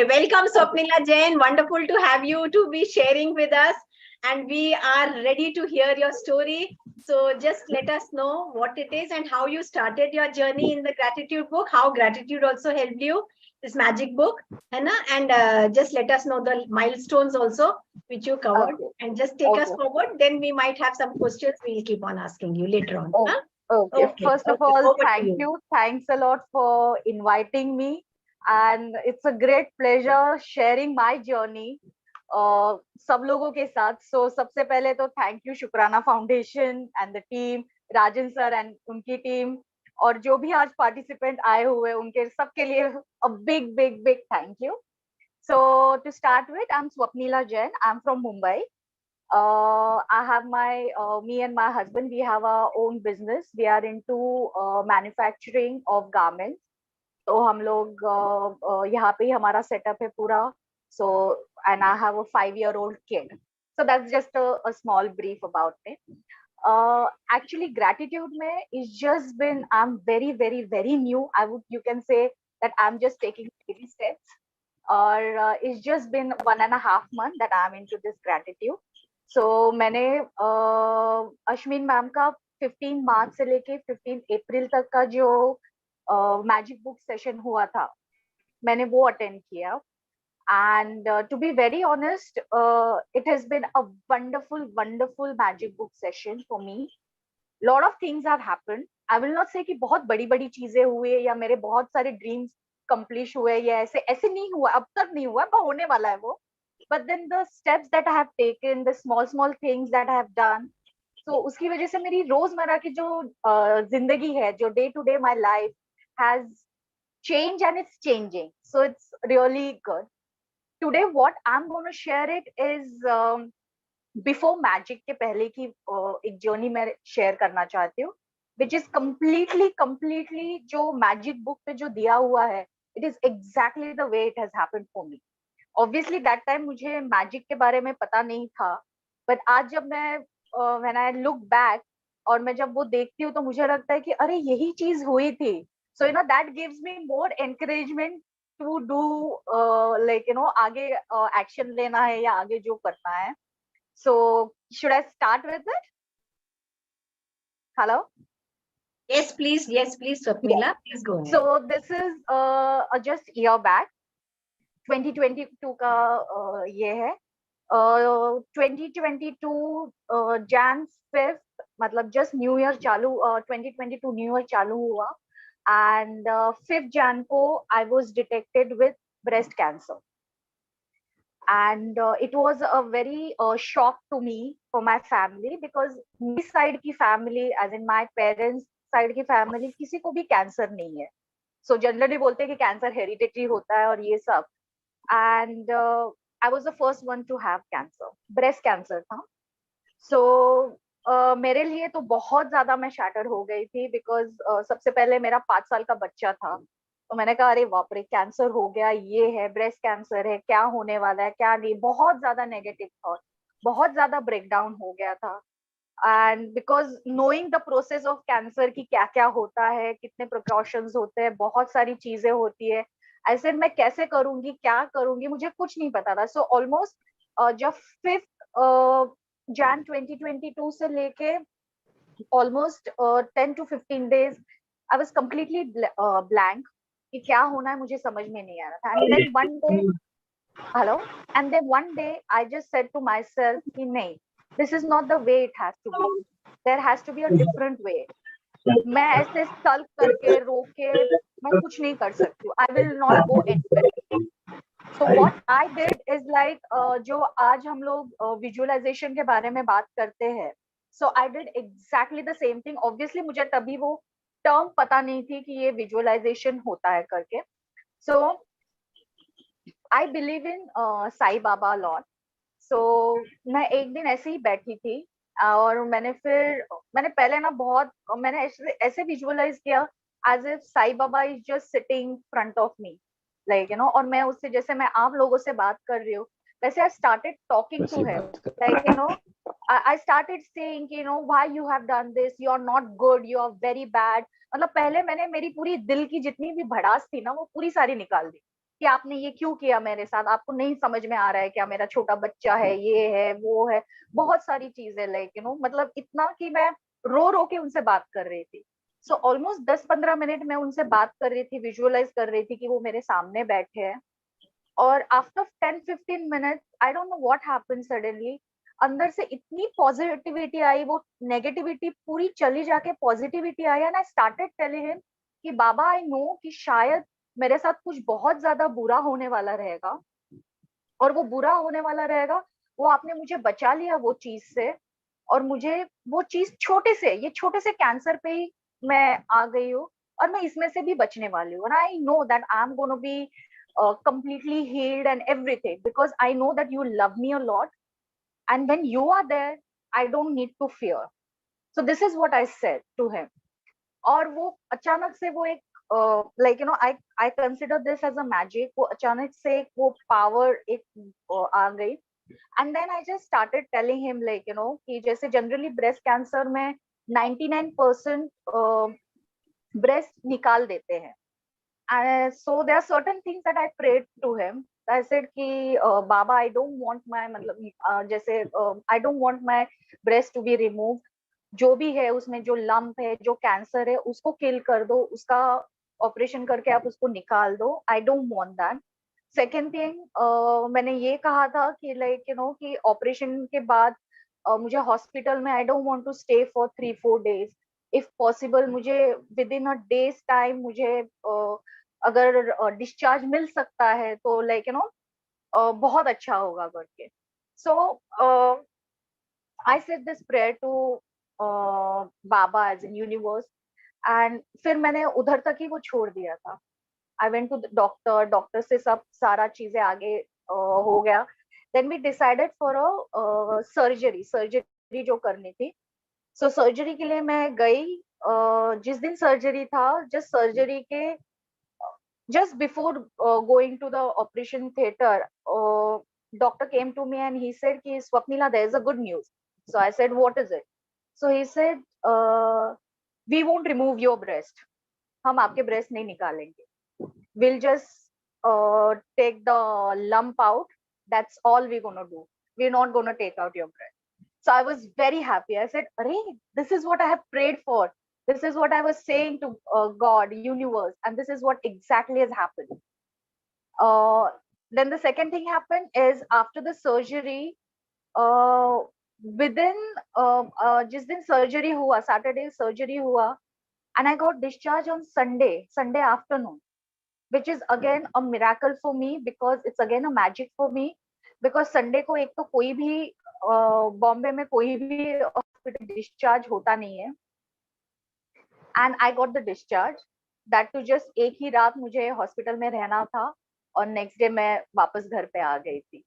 Okay, welcome Swapnila Jain. Wonderful to have you to be sharing with us, and we are ready to hear your story. So just let us know what it is and how you started your journey in the gratitude book, how gratitude also helped you, this magic book, है ना? And just let us know the milestones also which you covered, and just take us forward. Then we might have some questions we'll keep on asking you later on. Huh? Okay. First of all, thank you. Thanks a lot for inviting me. And it's a great pleasure sharing my journey सब लोगों के साथ. So सबसे पहले तो thank you शुक्राना foundation and the team, Rajan sir and उनकी team, और जो भी आज पार्टिसिपेंट आए हुए उनके सबके लिए a big thank you. So to start with, I'm Swapnila Jain. I'm from Mumbai. I have me and my husband, we have our own business. We are into manufacturing of garments. तो हम लोग यहाँ पे हमारा setup है पूरा. So, and I have a 5-year-old kid. So that's just a small brief about it. Actually, gratitude mein is just been, I'm very new. You can say that I'm just taking baby steps. Or it's just been 1.5 months that I'm into this gratitude. So मैंने Ashwin ma'am का 15 मार्च से लेके 15 अप्रैल तक का जो magic book session हुआ था, मैंने वो अटेंड किया. And to be very honest, it has been a wonderful magic book session for me. Lot of things have happened. I will not say कि बहुत बड़ी चीजें हुए या मेरे बहुत सारे dreams complete हुए या ऐसे नहीं हुआ, अब तक नहीं हुआ, पर होने वाला है वो. But then the steps that I have taken, the small things that I have done, so उसकी वजह से मेरी रोजमर्रा की जो जिंदगी है, जो day to day my life has changed and it's changing. So it's really good. Today what I'm going to share it is before magic के पहले की एक journey मैं share करना चाहती हूँ, which is completely जो magic book पे जो दिया हुआ है, it is exactly the way it has happened for me. Obviously that time मुझे magic के बारे में पता नहीं था, but आज जब मैं when I look back और मैं जब वो देखती हूँ तो मुझे लगता है कि अरे यही चीज हुई थी. So you know that gives me more encouragement to do like you know आगे action लेना है या आगे जो करना है. So should I start with it? Hello? Yes, please, Swapnila, please go ahead. So this is just year back, 2022 का ये है. 2022 Jan 5th, मतलब just New Year चालू 2022 New Year चालू हुआ, and 5th Jan को I was detected with breast cancer. And it was a very shock to me for my family, because my side की family, as in my parents side की family, किसी को भी cancer नहीं है. So generally बोलते हैं कि cancer hereditary होता है और ये सब. And I was the first one to have cancer, breast cancer था. So मेरे लिए तो बहुत ज्यादा मैं shatter हो गई थी, because सबसे पहले मेरा 5 साल का बच्चा था. तो मैंने कहा अरे बाप रे, कैंसर हो गया, ये है ब्रेस्ट कैंसर है, क्या होने वाला है क्या नहीं, बहुत ज्यादा नेगेटिव थॉट, बहुत ज्यादा ब्रेकडाउन हो गया था. And because knowing the process of cancer की क्या क्या होता है, कितने प्रिकॉशंस होते हैं, बहुत सारी चीजें होती है, ऐसे मैं कैसे करूंगी, क्या करूंगी, मुझे कुछ नहीं पता था. सो ऑलमोस्ट जब 5 Jan 2022 से लेके almost 10 to 15 days I was completely blank कि क्या होना है मुझे समझ में नहीं आ रहा था. And then one day hello and then one day I just said to myself कि नहीं, this is not the way it has to be, there has to be a different way. मैं ऐसे सल्क करके रो के मैं कुछ नहीं कर सकती हूँ. I will not go anywhere. So what I did is like जो आज हम लोग विजुअलाइजेशन के बारे में बात करते हैं, so I did exactly the same thing. Obviously मुझे तभी वो टर्म पता नहीं थी कि ये विजुअलाइजेशन होता है करके. So I believe in Sai Baba lot. So मैं एक दिन ऐसे ही बैठी थी और मैंने पहले ना मैंने ऐसे विजुअलाइज किया as if Sai Baba is just sitting front of me, like you know, और मैं उससे जैसे मैं आप लोगों से बात कर रही हूँ वैसे I started talking to him, like you know, I started saying you know why you have done this, you are not good, you are very bad. मतलब पहले मैंने मेरी पूरी दिल की जितनी भी भड़ास थी ना वो पूरी सारी निकाल दी कि आपने ये क्यों किया मेरे साथ, आपको नहीं समझ में आ रहा है क्या, मेरा छोटा बच्चा है, ये है वो है, बहुत सारी चीजें लाइक मतलब इतना कि मैं रो रो के उनसे बात कर रही थी। सो ऑलमोस्ट 10-15 मिनट मैं उनसे बात कर रही थी, विजुअलाइज कर रही थी कि वो मेरे सामने बैठे हैं। और after 10-15 minute I don't know what happened, suddenly अंदर से इतनी पॉजिटिविटी आई, वो नेगेटिविटी पूरी चली जाके positivity I, and I started telling him कि बाबा आई नो कि शायद मेरे साथ कुछ बहुत ज्यादा बुरा होने वाला रहेगा, और वो बुरा होने वाला रहेगा, वो आपने मुझे बचा लिया वो चीज से, और मुझे वो चीज ये छोटे से कैंसर पे ही मैं आ गई हूँ, और मैं इसमें से भी बचने वाली हूँ, and I know that I'm going to be completely healed and everything, because I know that you love me a lot, and when you are there I don't need to fear. So this is what I said to him. और वो अचानक से वो एक I consider this as a magic, वो अचानक से वो पावर आ गई, and then I just started telling him कि जैसे जनरली ब्रेस्ट कैंसर में 99% ब्रेस्ट निकाल देते हैं, so there are certain things that I prayed to him. I said कि बाबा I don't want my मतलब जैसे I don't want my breast to be removed, जो भी है उसमें जो लंप है, जो कैंसर है, उसको किल कर दो, उसका ऑपरेशन करके आप उसको निकाल दो, आई don't want that. Second thing, मैंने ये कहा था कि कि ऑपरेशन के बाद मुझे हॉस्पिटल में I don't want to stay for 3-4 days, if possible मुझे within a days time मुझे अगर डिस्चार्ज मिल सकता है तो बहुत अच्छा होगा करके। So I said this prayer to Baba as in universe, and फिर मैंने उधर तक ही वो छोड़ दिया था। I went to doctor, doctor से सब सारा चीजें आगे हो गया। Then we decided for a surgery जो करनी थी। सो सर्जरी के लिए मैं गई। जिस दिन सर्जरी था, जस्ट सर्जरी के just before going to the operation theater, doctor came to me and he said ki Swapnila, there is a good news. So I said, what is it? So he said, we won't remove your breast, हम आपके breast नहीं निकालेंगे, we'll just take the lump out, that's all we're gonna do, we're not gonna take out your breast. So I was very happy. I said, Arey, this is what I have prayed for. This is what I was saying to God, universe, and this is what exactly has happened. Then the second thing happened is after the surgery, within जिस दिन surgery हुआ, Saturday surgery हुआ, and I got discharged on Sunday afternoon, which is again a miracle for me, because it's again a magic for me, because Sunday को एक तो कोई भी बॉम्बे में कोई भी हॉस्पिटल डिस्चार्ज होता नहीं है, and I got the discharge, that too just एक ही रात मुझे हॉस्पिटल में रहना था और नेक्स्ट डे मैं वापस घर पे आ गई थी।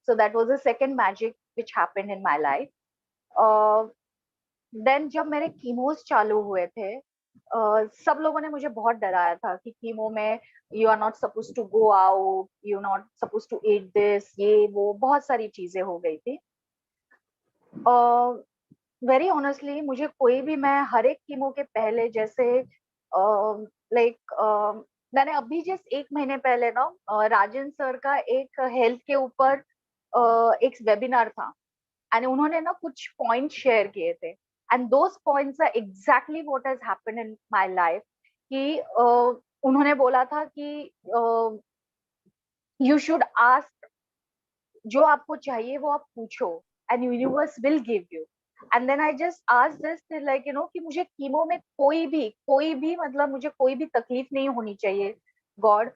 So that was the second magic which happened in my life. Then जब मेरे कीमोस चालू हुए थे, सब लोगों ने मुझे बहुत डराया था कि कीमो में you are not suppose to go out, you not suppose to eat this, ये वो बहुत सारी चीजें हो गई थी। वेरी ऑनेस्टली मुझे कोई भी, मैं हर एक कीमो के पहले जैसे मैंने अभी जस्ट 1 महीने पहले ना राजन सर का एक हेल्थ के ऊपर एक वेबिनार था, एंड उन्होंने ना कुछ पॉइंट शेयर किए थे, and those points are exactly what has happened in my life. कि उन्होंने बोला था कि यू शुड आस्क, जो आपको चाहिए वो आप पूछो, and universe will give you. And then I just asked this कि मुझे कीमो में कोई भी मतलब मुझे कोई भी तकलीफ नहीं होनी चाहिए, god,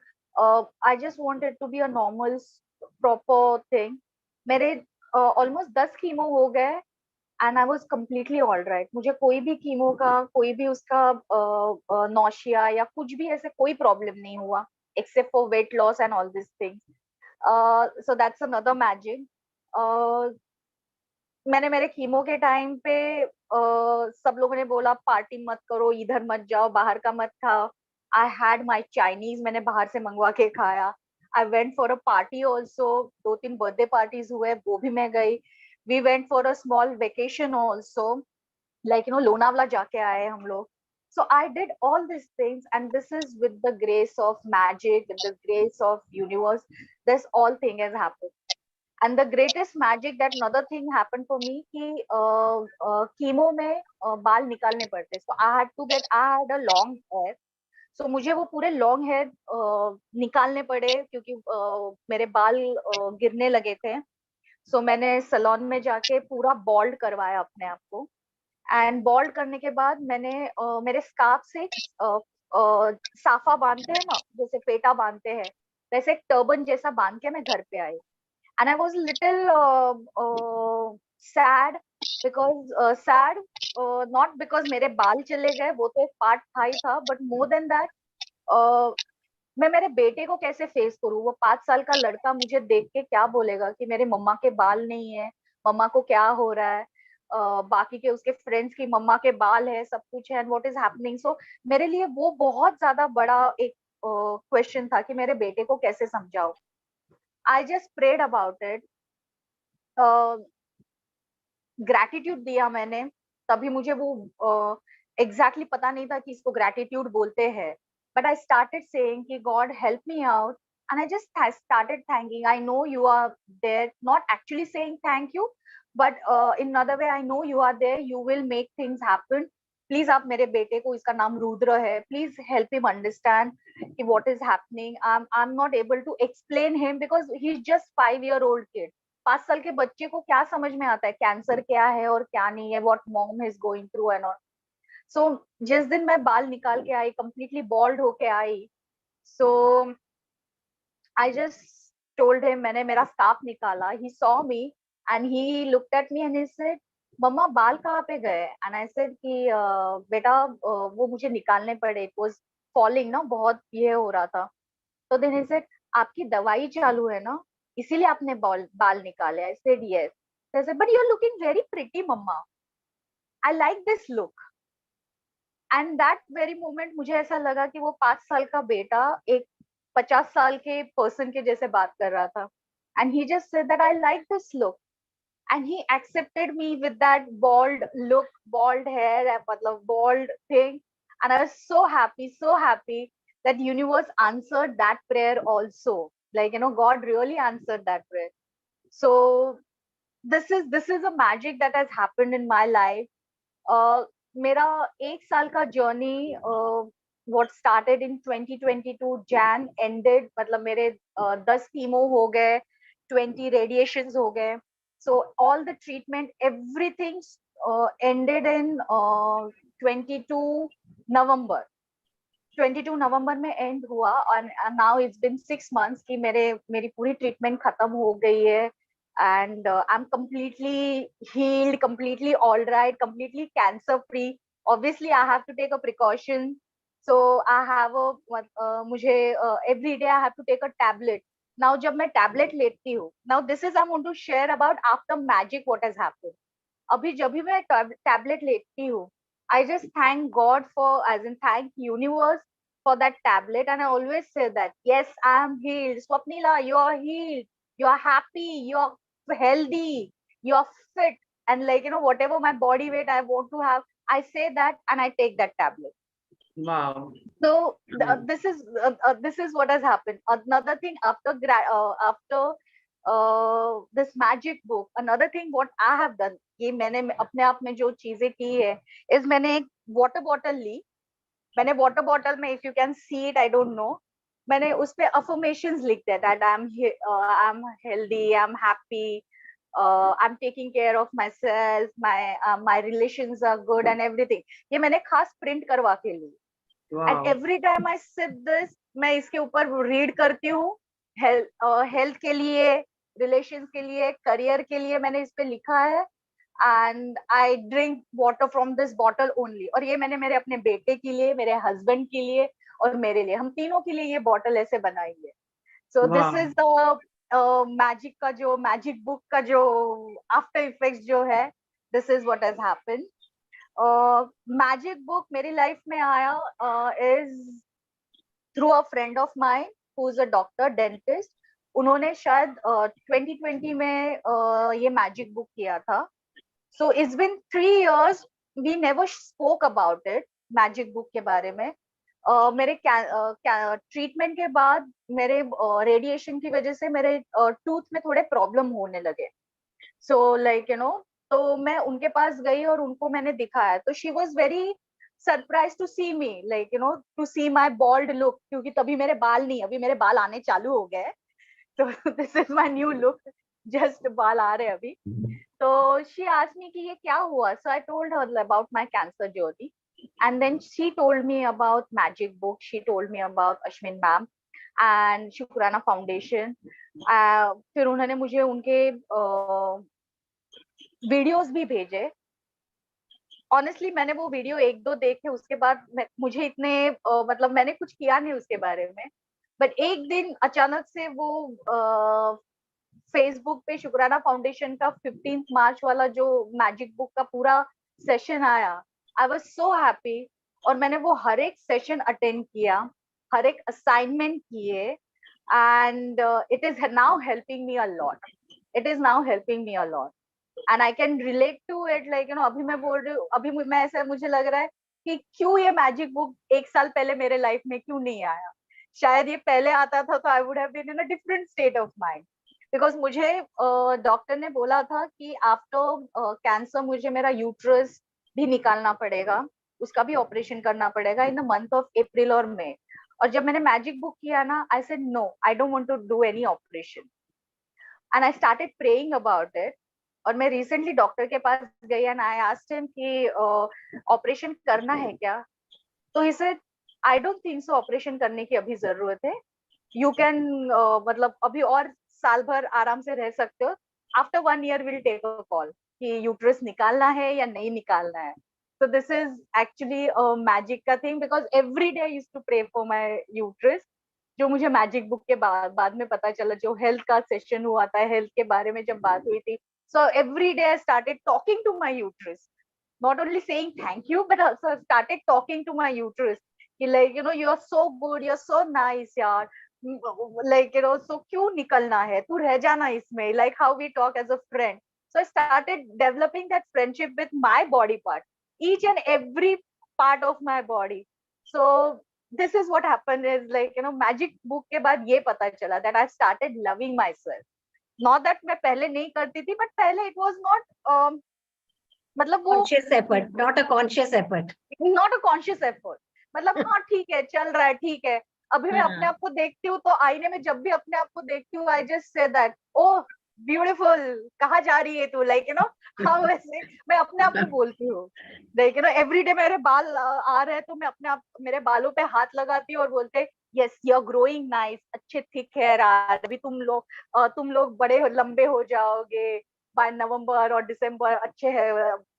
I just wanted to be a normal proper thing. मेरे ऑलमोस्ट 10 कीमो हो गए and I was completely all right. मुझे कोई भी कीमो का, कोई भी उसका नौशिया या कुछ भी ऐसे कोई प्रॉब्लम नहीं हुआ, except for weight loss and all this things. So that's another magic. मैंने मेरे कीमो के टाइम पे सब लोगों ने बोला पार्टी मत करो, इधर मत जाओ, बाहर का मत खाओ। आई हैड माई चाइनीज, मैंने बाहर से मंगवा के खाया। I went for a party also, 2-3 birthday parties हुए, वो भी मैं गई। We went for a small vacation also, Lonavala जाके आए हम लोग। So I did all these things, and this is with the grace of magic, with the grace of universe, this all thing has happened. And the greatest magic, that another thing happened for me कि chemo में बाल निकालने पड़ते, so I had a long hair, so मुझे वो पूरे long hair निकालने पड़े क्योंकि मेरे बाल गिरने लगे थे. सो मैंने सैलून में जाके पूरा बॉल्ड करवाया अपने आप को. एंड बॉल्ड करने के बाद मैंने मेरे स्कार्फ से साफा बांधते हैं ना, जैसे फेटा बांधते हैं, वैसे एक टर्बन जैसा बांध के मैं घर पे आई. And I was little sad, because sad not because मेरे बाल चले गए, वो तो एक पार्ट था ही था, बट मोर देन दैट मैं मेरे बेटे को कैसे फेस करूँ. वो 5 साल का लड़का मुझे देख के क्या बोलेगा कि मेरे मम्मा के बाल नहीं है, मम्मा को क्या हो रहा है, बाकी के उसके फ्रेंड्स की मम्मा के बाल है, सब कुछ है, एंड व्हाट इज हैपनिंग. सो मेरे लिए वो बहुत ज्यादा बड़ा एक क्वेश्चन था कि मेरे बेटे को कैसे समझाऊं. I just prayed about it, gratitude दिया मैंने. तभी मुझे वो एग्जैक्टली पता नहीं था कि इसको ग्रैटिट्यूड बोलते हैं, but I started saying कि God help me out, and I just started thanking. I know you are there, not actually saying thank you, but in another way I know you are there, you will make things happen. Please आप मेरे बेटे को, इसका नाम रुद्र है, please help him understand कि what is happening. I am not able to explain him because he is just 5-year-old kid. 5 साल के बच्चे को क्या समझ में आता है कैंसर क्या है और क्या नहीं है, what mom is going through and all. So जिस दिन मैं बाल निकाल के आई, कंप्लीटली बॉल्ड होके आई, so I just told him, मैंने मेरा स्कार्फ निकाला, he saw me and he looked at me and he said, mumma बाल कहाँ पे गए. एंड आई सेड कि बेटा वो मुझे निकालने पड़े, इट वाज फॉलिंग ना, बहुत ये हो रहा था. तो देन ही सेड, आपकी दवाई चालू है ना, इसीलिए आपने बाल निकाले. I said yes. I said, but you are looking very pretty mama, I like this look. And that very moment मुझे ऐसा लगा कि वो 5 साल का बेटा एक 50 साल के पर्सन के जैसे बात कर रहा था. And he just said that I like this look, and he accepted me with that bald look, bald hair, मतलब bald thing. And I was so happy that universe answered that prayer also, like, you know, God really answered that prayer. So this is a magic that has happened in my life. मेरा 1 साल का journey what started in 2022 Jan ended, मतलब मेरे 10 chemo हो गए, 20 radiations हो गए. So all the treatment, everything ended in 22 November. 22 नवंबर में एंड हुआ, और नाउ इट्स बिन 6 months कि मेरी पूरी ट्रीटमेंट खत्म हो गई है. And I'm completely healed, completely all right, completely cancer free. Obviously I have to take a precaution, so I have मुझे every day I have to take a tablet. Now जब मैं tablet लेती हूँ, now this is I want to share about after magic what has happened. अभी जब भी मैं tablet लेती हूँ, I just thank God for, as in thank universe for that tablet, and I always say that yes, I am healed. Swapnila, you are healed, you are happy, you are healthy, you are fit, and, like, you know, whatever my body weight I want to have, I say that and I take that tablet. Wow. So this is what has happened. Another thing after this magic book, another thing what I have done, ये मैंने अपने आप में जो चीजें की है, is मैंने एक water bottle ली. मैंने water bottle में, if you can see it, I don't know, मैंने उस पे affirmations लिख दिया that I'm healthy, I'm happy, I'm taking care of myself, my relations are good and everything. ये मैंने खास print करवा के ली. Wow. And every time I sip this, मैं इसके ऊपर read करती हूँ. हेल्थ के लिए, रिलेशंस के लिए, करियर के लिए मैंने इस पे लिखा है. And I drink water from this bottle only. और ये मैंने मेरे अपने बेटे के लिए, मेरे हस्बैंड के लिए और मेरे लिए, हम तीनों के लिए ये बॉटल ऐसे बनाई है. So this is the magic का जो, मैजिक बुक का जो आफ्टर इफेक्ट्स जो है, this is what has happened. Magic book मेरी लाइफ में आया is through a friend of mine who is a doctor, dentist. उन्होंने शायद 2020 में ये मैजिक बुक किया था. So it's been 3 years, we never spoke about it. Magic book के बारे में। मेरे ट्रीटमेंट के बाद मेरे रेडिएशन की वजह से मेरे टूथ में थोड़े प्रॉब्लम होने लगे। सो लाइक तो मैं उनके पास गई और उनको मैंने दिखाया, तो she was very surprise to see me, like to see my bald look, क्योंकि तभी मेरे बाल नहीं, अभी मेरे बाल आने चालू हो गए। तो this is my new look, just बाल आ रहे हैं अभी। तो शी आस्क्ड मी कि ये क्या हुआ, so I told her about my cancer journey, and then she told me about magic book, she told me about Ashwin ma'am and Shukrana Foundation. फिर उन्होंने मुझे उनके वीडियोस भी भेजे। ऑनेस्टली मैंने वो वीडियो एक दो देखे, उसके बाद मुझे इतने मतलब मैंने कुछ किया नहीं उसके बारे में। बट एक दिन अचानक से वो फेसबुक पे शुक्राना फाउंडेशन का 15 मार्च वाला जो मैजिक बुक का पूरा सेशन आया, आई वाज सो हैप्पी। और मैंने वो हर एक सेशन अटेंड किया, हर एक असाइनमेंट किए, and it is now helping me a lot, it is now helping me a lot, and I can relate to it. Like अभी मैं बोल रही हूँ, अभी मैं ऐसा मुझे लग रहा है कि क्यों ये मैजिक बुक एक साल पहले मेरे लाइफ में क्यों नहीं आया। शायद ये पहले आता था तो I would have been in a different state of mind, because मुझे डॉक्टर ने बोला था कि आफ्टर कैंसर मुझे मेरा यूट्रस भी निकालना पड़ेगा, उसका भी ऑपरेशन करना पड़ेगा in the month of April और मई। और जब मैंने मैजिक बुक किया ना, I said no, I don't want to do any operation, and I started praying about it. और मैं रिसेंटली डॉक्टर के पास गई एंड आई आस्क्ड हिम कि ऑपरेशन करना है क्या, तो he said I don't think so, operation करने की अभी जरूरत है, यू कैन मतलब अभी और साल भर आराम से रह सकते हो, after 1 year will take a call कि यूट्रस निकालना है या नहीं निकालना है। So this is actually a magic का thing, because every day I used to pray for my uterus, जो मुझे मैजिक बुक के बाद में पता चला, जो हेल्थ का सेशन हुआ था, हेल्थ के बारे में जब बात हुई थी। So every day I started talking to my uterus, not only saying thank you, but also started talking to my uterus कि like you are so good, you're so nice यार, like so क्यों निकलना है, तू रह जाना इसमें, like how we talk as a friend. So I started developing that friendship with my body part, each and every part of my body. So this is what happened is like magic book के बाद ये पता चला that I started loving myself. Not that मैं पहले नहीं करती थी, but पहले it was not मतलब वो conscious effort, not a conscious effort, not a conscious effort. मतलब हाँ ठीक है, चल रहा है, ठीक है। अभी मैं अपने आप को देखती हूँ तो आईने में जब भी अपने आप को देखती हूँ, I just say that oh beautiful, कहाँ जा रही है तू, लाइक हाँ वैसे मैं अपने आप को बोलती हूँ। लाइक एवरी डे मेरे बाल आ रहे हैं तो मैं अपने आप मेरे बालों पे हाथ लगाती हूँ और बोलते yes you are growing nice, अच्छे थिक हेयर आ रहे, अभी तुम लोग बड़े लंबे हो जाओगे, बाय नवंबर और दिसंबर अच्छे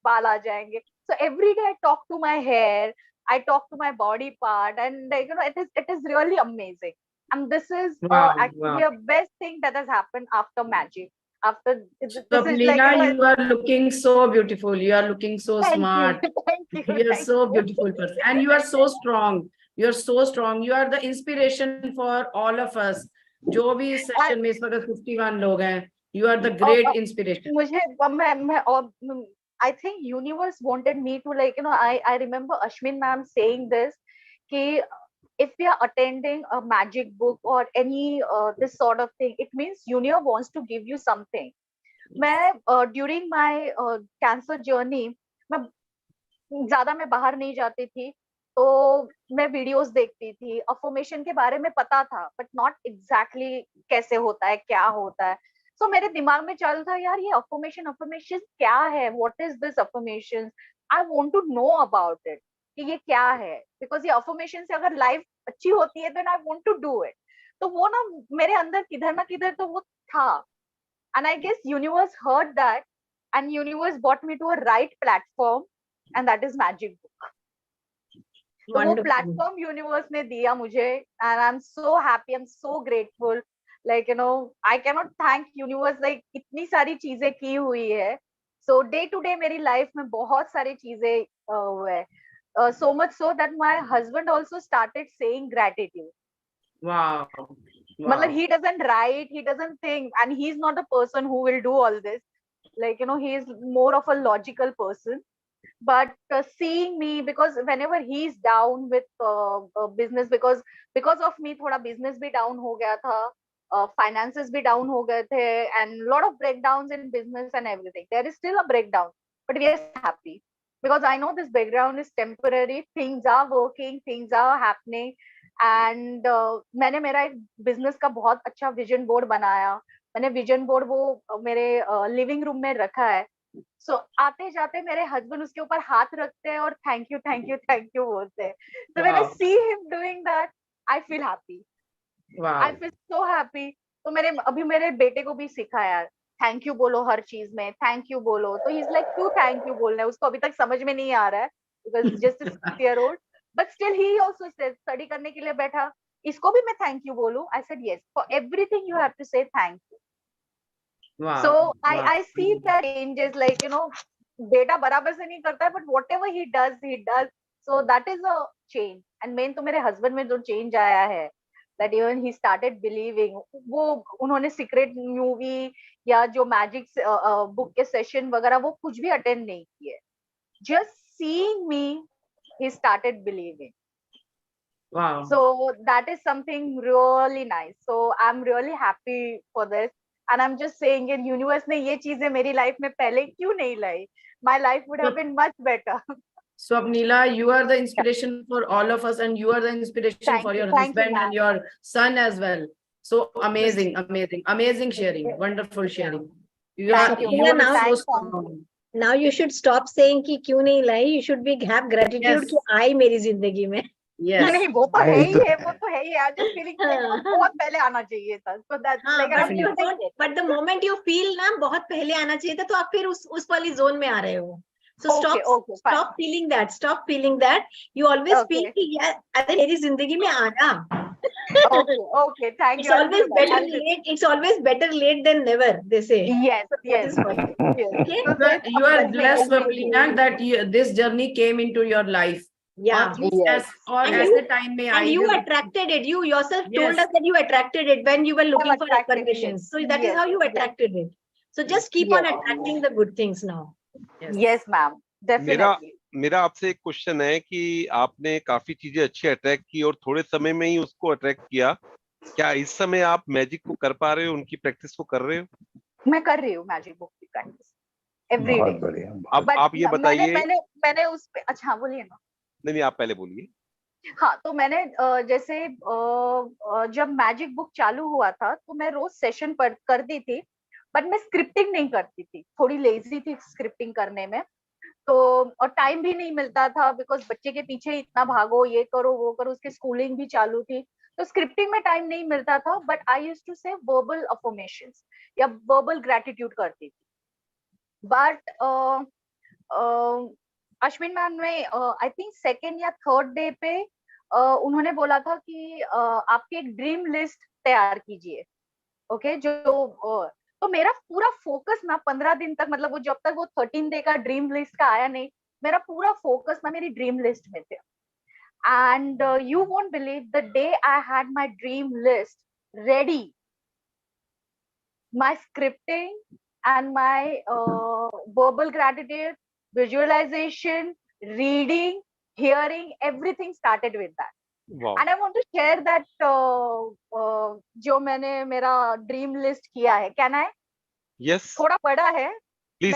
बाल आ जाएंगे। So every day I talk to my hair, I talk to my body part, and it is really amazing. And this is actually a best thing that has happened after magic. After this is like Swapnila, you are looking so beautiful. You are looking so thank smart. you, thank you, You are thank so you. beautiful person, and you are so strong. You are so strong. You are the inspiration for all of us. जो भी इस session में इस वक्त 51 लोग हैं, you are the great inspiration. मुझे मैं I think universe wanted me to like I remember Ashwin ma'am saying this कि if we are attending a magic book or any this sort of thing, it means universe wants to give you something. मैं during my cancer journey मैं ज्यादा मैं बाहर नहीं जाती थी, तो मैं वीडियोस देखती थी, अफर्मेशन के बारे में पता था बट नॉट एग्जैक्टली कैसे होता है, क्या होता है। सो मेरे दिमाग में चल था यार ये अफर्मेशन क्या है, what is this affirmation, I want to know about it कि ये क्या है, बिकॉज ये अफर्मेशन से अगर लाइफ अच्छी होती है then I want to do it. तो वो ना मेरे अंदर किधर ना किधर तो वो था, and I guess universe heard that and universe brought me to a right platform, and that is magic book. तो वो प्लेटफॉर्म यूनिवर्स ने दिया मुझे, and I'm so happy, I'm so grateful, like I cannot thank universe, like इतनी सारी चीजें की हुई है। So day to day मेरी लाइफ में बहुत सारी चीजें हुए, so much so that my husband also started saying gratitude. Wow. मतलब he doesn't write, he doesn't think, and he's not a person who will do all this, like he is more of a logical person. but seeing me, because whenever he's down with business, because of me थोड़ा business भी down हो गया था, finances भी down हो गए थे, and lot of breakdowns in business and everything. There is still a breakdown, but we are happy because I know this background is temporary. Things are working, things are happening, and मैंने मेरा एक business का बहुत अच्छा vision board बनाया. मैंने vision board वो मेरे living room में रखा है. सो आते जाते मेरे हस्बैंड उसके ऊपर हाथ रखते हैं और thank you thank you thank you बोलते हैं. So when I Wow. See him doing that, I feel happy, I Wow. Feel so happy. तो मेरे अभी मेरे बेटे को भी सिखा यार, थैंक यू बोलो हर चीज में, थैंक यू बोलो. तो ही इज लाइक क्यों थैंक यू बोलना है, उसको अभी तक समझ में नहीं आ रहा है because just 6 year old, but still he also said, study करने के लिए बैठा, इसको भी मैं थैंक यू बोलूं. I said yes, for everything you have to say thank you. Wow. So Wow. I see that changes, like, you know, बेटा बराबर से नहीं करता है, but whatever he does. So that is a change. And main तो मेरे husband में जो change आया है, that even he started believing, वो उन्होंने secret movie या जो magic book के session वगैरह वो कुछ भी attend नहीं किए. Just seeing me, he started believing. Wow. So that is something really nice. So I'm really happy for this. And I'm just saying, in universe ने ये चीजें मेरी life में पहले क्यों नहीं लाई? My life would have been much better. Swapnila, you are the inspiration for all of us, and you are the inspiration Thank for you. your Thank you, husband ma'am. and your son as well. So amazing, amazing, amazing sharing, wonderful sharing. You are, Thank you. you are Now- so Thanks, strong. Now you should stop saying कि क्यों नहीं लाई. You should be have gratitude Yes. कि आई मेरी जिंदगी में. Yes. नहीं वो तो है ही है, वो तो है ही है. I'm just feeling कि बहुत पहले आना चाहिए था. So that's हाँ, like, but I'm you just like, don't. But the moment you feel ना बहुत पहले आना चाहिए था, तो आप फिर उस वाली zone में आ रहे हो. So okay, fine. stop feeling that. Stop feeling that. You always Okay. feel कि यार अरे मेरी जिंदगी में आना. Okay, thank It's you. I'll always do that. better I'll do that. late. It's always better late than never. They say. Yes, That yes, is what. yes. Okay. So it's You are amazing. blessed, Swapnila, that this journey came into your life. Yeah. Yes. और And ऐसे time में And I you है. attracted it. You yourself told Yes. us that you attracted it when you were looking for attracted, affirmations. yes. So that is Yes, how you yes. attracted it. So just keep on attracting the good things now. Yes, ma'am. Definitely. मेरा आपसे एक question है कि आपने काफी चीजें अच्छी attract की और थोड़े समय में ही उसको अट्रैक्ट किया. क्या इस समय आप मैजिक को कर पा रहे हो, उनकी प्रैक्टिस को कर रहे हो? मैं कर रही हूँ मैजिक बुक की प्रैक्टिस एवरी बहुत डे. बढ़िया. अब आप ये बताइए. मैंने उस पे, अच्छा बोलिए ना. नहीं, आप पहले बोलिए. हाँ, तो मैंने जैसे जब मैजिक बुक चालू हुआ था तो मैं रोज सेशन पर करती थी, बट मैं स्क्रिप्टिंग नहीं करती थी. थोड़ी लेजी थी स्क्रिप्टिंग करने में, तो और टाइम भी नहीं मिलता था बिकॉज बच्चे के पीछे इतना भागो, ये करो वो करो, उसकी स्कूलिंग भी चालू थी, तो स्क्रिप्टिंग में टाइम नहीं मिलता था. बट आई यूज्ड टू से वर्बल अफर्मेशंस या वर्बल ग्रेटिट्यूड करती थी. बट अश्विन मैम ने आई थिंक सेकेंड या थर्ड डे पे उन्होंने बोला था कि आपकी एक ड्रीम लिस्ट तैयार कीजिए. ओके, जो तो मेरा पूरा फोकस ना 15 दिन तक, मतलब वो जब तक वो 13 डे का ड्रीम लिस्ट का आया नहीं, मेरा पूरा फोकस ना मेरी ड्रीम लिस्ट में थे. And you won't believe the day I had my dream list ready, my scripting and my verbal gratitude, visualization, reading, hearing, everything started with that. Wow. And I want to share that जो मैंने मेरा dream list किया है. Can I? Yes. थोड़ा बड़ा है. Please.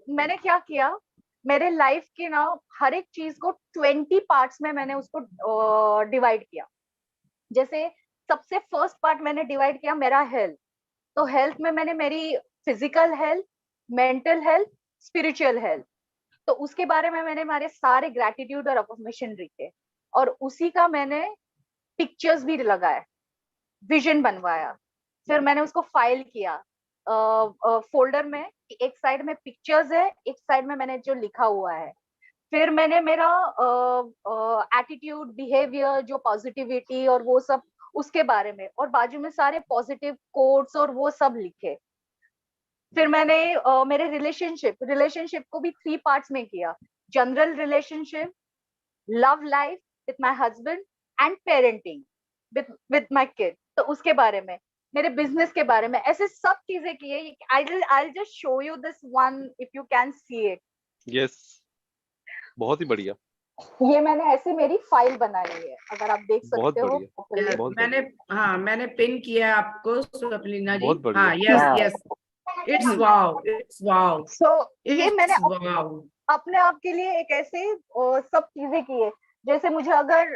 मैंने क्या किया, मेरे लाइफ की ना हर एक चीज को 20 पार्ट्स में मैंने उसको डिवाइड किया. जैसे सबसे फर्स्ट पार्ट मैंने डिवाइड किया मेरा हेल्थ. तो हेल्थ में मैंने मेरी physical health, mental health, spiritual health, तो उसके बारे में मैंने हमारे सारे ग्रेटिट्यूड और अफर्मेशन लिखे, और उसी का मैंने पिक्चर्स भी लगाए, विजन बनवाया. फिर मैंने उसको फाइल किया फोल्डर में. एक साइड में पिक्चर्स है, एक साइड में मैंने जो लिखा हुआ है. फिर मैंने मेरा एटीट्यूड, बिहेवियर, जो पॉजिटिविटी और वो सब उसके बारे में, और बाजू में सारे पॉजिटिव कोट्स और वो सब लिखे. फिर मैंने मेरे रिलेशनशिप को भी 3 पार्ट्स में किया. General relationship, love life with my husband, and parenting with my kid. तो उसके बारे में, मेरे बिजनेस के बारे में, ऐसे सब चीजें की है. I'll just show you this one if you can see it. Yes. बहुत ही बढ़िया, ये मैंने ऐसे मेरी फाइल बनाई है, अगर आप देख बहुत सकते हो बढ़िया, properly। बहुत मैंने, हाँ मैंने पिन किया है आपको स्वप्निना जी। बहुत बढ़िया। हाँ, यस हाँ। Yes, it's wow, it's wow, So, ये मैंने इट्स वाओ। अपने आप के लिए एक ऐसे सब चीजें की है, जैसे मुझे अगर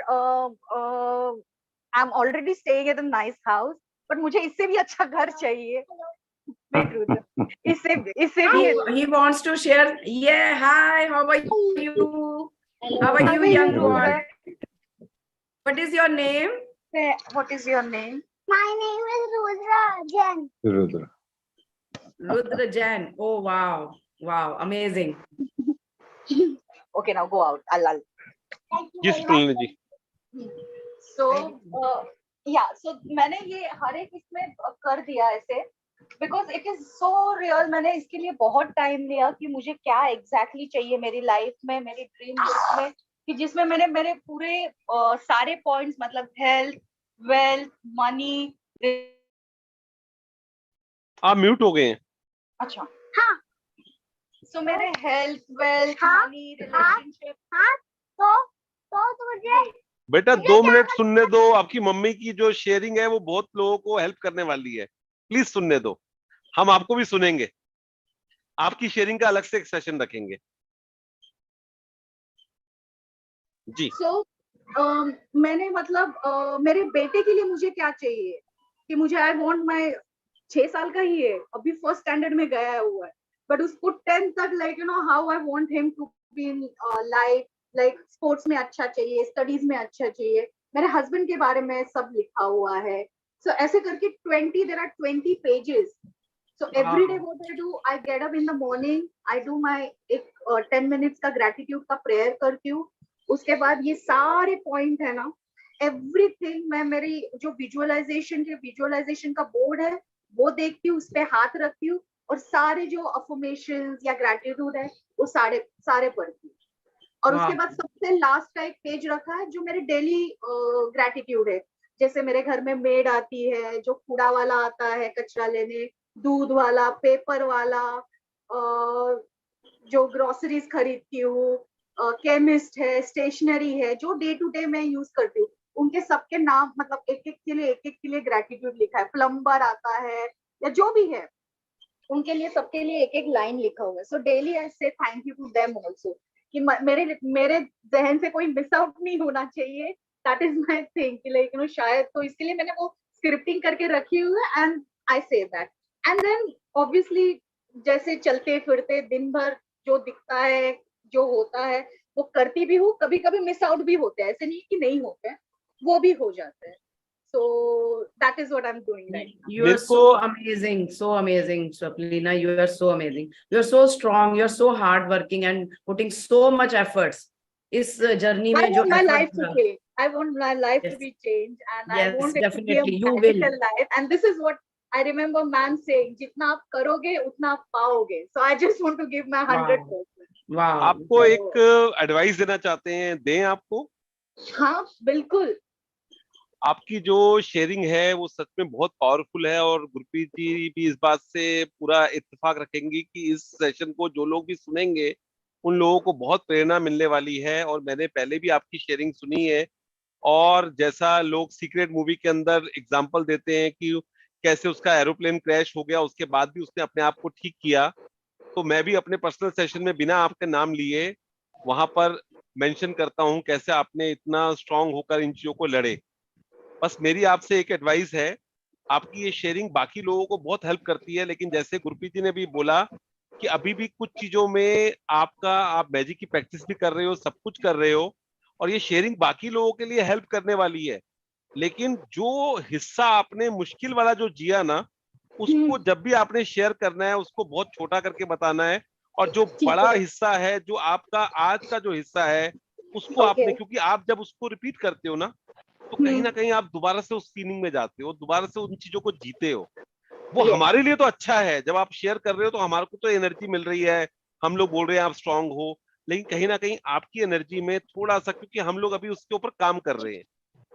I am already staying at a nice house, but मुझे इससे भी अच्छा घर चाहिए। Wait, रुद्र, इससे भी He wants to share. Yeah, hi, how are you? How are you, young one? What is your name? What is your name? My name is Rudra Jain. Rudra. Rudra Jain. Oh, wow. Wow, amazing. Okay, now go out. I'll ji Sunil ji, so so मैंने ये हर एक इसमें कर दिया ऐसे, because it is so real. मैंने इसके लिए बहुत टाइम लिया कि मुझे क्या एग्जैक्टली चाहिए मेरी लाइफ में, मेरी ड्रीम लिस्ट में, कि जिसमें मैंने मेरे पूरे सारे पॉइंट्स, मतलब हेल्थ, वेल्थ, मनी। आप म्यूट हो गए हैं। अच्छा, हाँ। सो मेरे हेल्थ, वेल्थ, हाँ, मनी, रिलेशनशिप। तो तुझे बेटा 2 मिनट सुनने दो, आपकी मम्मी की जो शेयरिंग है वो बहुत लोगों को हेल्प करने वाली है, प्लीज सुनने दो, हम आपको भी सुनेंगे, आपकी शेयरिंग का अलग से एक सेशन रखेंगे जी। मैंने मतलब मेरे बेटे के लिए मुझे क्या चाहिए, कि मुझे आई वांट माय 6 साल का ही है, अभी फर्स्ट स्टैंडर्ड में गया हुआ है, बट उसको 10th तक like you know how I want him to be in life, like sports में अच्छा चाहिए, स्टडीज में अच्छा चाहिए। मेरे हस्बैंड के बारे में सब लिखा हुआ है। सो ऐसे करके 20 there are 20 pages. So every day what I do, I get up in the morning, I do my एक 10 minutes का gratitude का prayer करती हूँ। उसके बाद ये सारे पॉइंट है ना, एवरीथिंग मैं मेरी जो विजुअलाइजेशन का बोर्ड है वो देखती हूँ, उस पे हाथ रखती हूँ, और सारे जो अफर्मेशंस या ग्रेटिट्यूड है वो सारे पढ़ती हूँ। और उसके बाद सबसे लास्ट का एक पेज रखा है जो मेरे डेली ग्रेटिट्यूड है, जैसे मेरे घर में मेड आती है, जो कूड़ा वाला आता है कचरा लेने, दूध वाला, पेपर वाला, जो ग्रोसरीज खरीदती हूँ, केमिस्ट है, स्टेशनरी है, जो डे टू डे मैं यूज करती हूँ, उनके सबके नाम, मतलब एक एक के लिए ग्रेटिट्यूड लिखा है। प्लम्बर आता है या जो भी है, उनके लिए सबके लिए एक एक लाइन लिखा हुआ है। सो daily I say thank you to them also, कि मेरे जहन से कोई मिस आउट नहीं होना चाहिए। दैट इज माय थिंग, कि लाइक यू नो शायद, तो इसके लिए मैंने वो स्क्रिप्टिंग करके रखी हुई है, and I say that. And then obviously जैसे चलते फिरते दिन भर जो दिखता है, जो होता है, वो करती भी हूँ। कभी कभी मिस आउट भी होते हैं, ऐसे नहीं कि नहीं होते हैं, वो भी हो जाते हैं। So that is what I'm doing right now. You are so amazing, Swapnina. You are so amazing. You are so strong. You are so hardworking and putting so much efforts. इस journey में जो I want my life to efforts change. I want my life to be changed, and I Yes, want it to be a definitely, you will. magical life. And this is what I remember man saying: जितना आप करोगे उतना आप पाओगे. So I just want to give my 100%. wow. आपको एक advice देना चाहते हैं, दें आपको? हाँ बिल्कुल। आपकी जो शेयरिंग है वो सच में बहुत पावरफुल है, और गुरप्रीत जी भी इस बात से पूरा इत्तेफाक रखेंगी कि इस सेशन को जो लोग भी सुनेंगे उन लोगों को बहुत प्रेरणा मिलने वाली है। और मैंने पहले भी आपकी शेयरिंग सुनी है, और जैसा लोग सीक्रेट मूवी के अंदर एग्जांपल देते हैं कि कैसे उसका एरोप्लेन क्रैश हो गया, उसके बाद भी उसने अपने आप को ठीक किया, तो मैं भी अपने पर्सनल सेशन में बिना आपके नाम लिए वहां पर मेंशन करता हूं कैसे आपने इतना स्ट्रांग होकर इन चीजों को लड़े। बस मेरी आपसे एक एडवाइस है, आपकी ये शेयरिंग बाकी लोगों को बहुत हेल्प करती है, लेकिन जैसे गुरप्रीत जी ने भी बोला कि अभी भी कुछ चीजों में आप मैजिक की प्रैक्टिस भी कर रहे हो, सब कुछ कर रहे हो, और ये शेयरिंग बाकी लोगों के लिए हेल्प करने वाली है। लेकिन जो हिस्सा आपने मुश्किल वाला जो जिया ना, उसको जब भी आपने शेयर करना है उसको बहुत छोटा करके बताना है, और जो बड़ा हिस्सा है, जो आपका आज का जो हिस्सा है, उसको आपने, क्योंकि आप जब उसको रिपीट करते हो ना, तो कहीं ना कहीं आप दोबारा से उस फीलिंग में जाते हो, दोबारा से उन चीजों को जीते हो। वो हमारे लिए तो अच्छा है, जब आप शेयर कर रहे हो तो हमारे को तो एनर्जी मिल रही है, हम लोग बोल रहे हैं आप स्ट्रांग हो, लेकिन कहीं ना कहीं आपकी एनर्जी में थोड़ा सा, क्योंकि हम लोग अभी उसके ऊपर काम कर रहे हैं,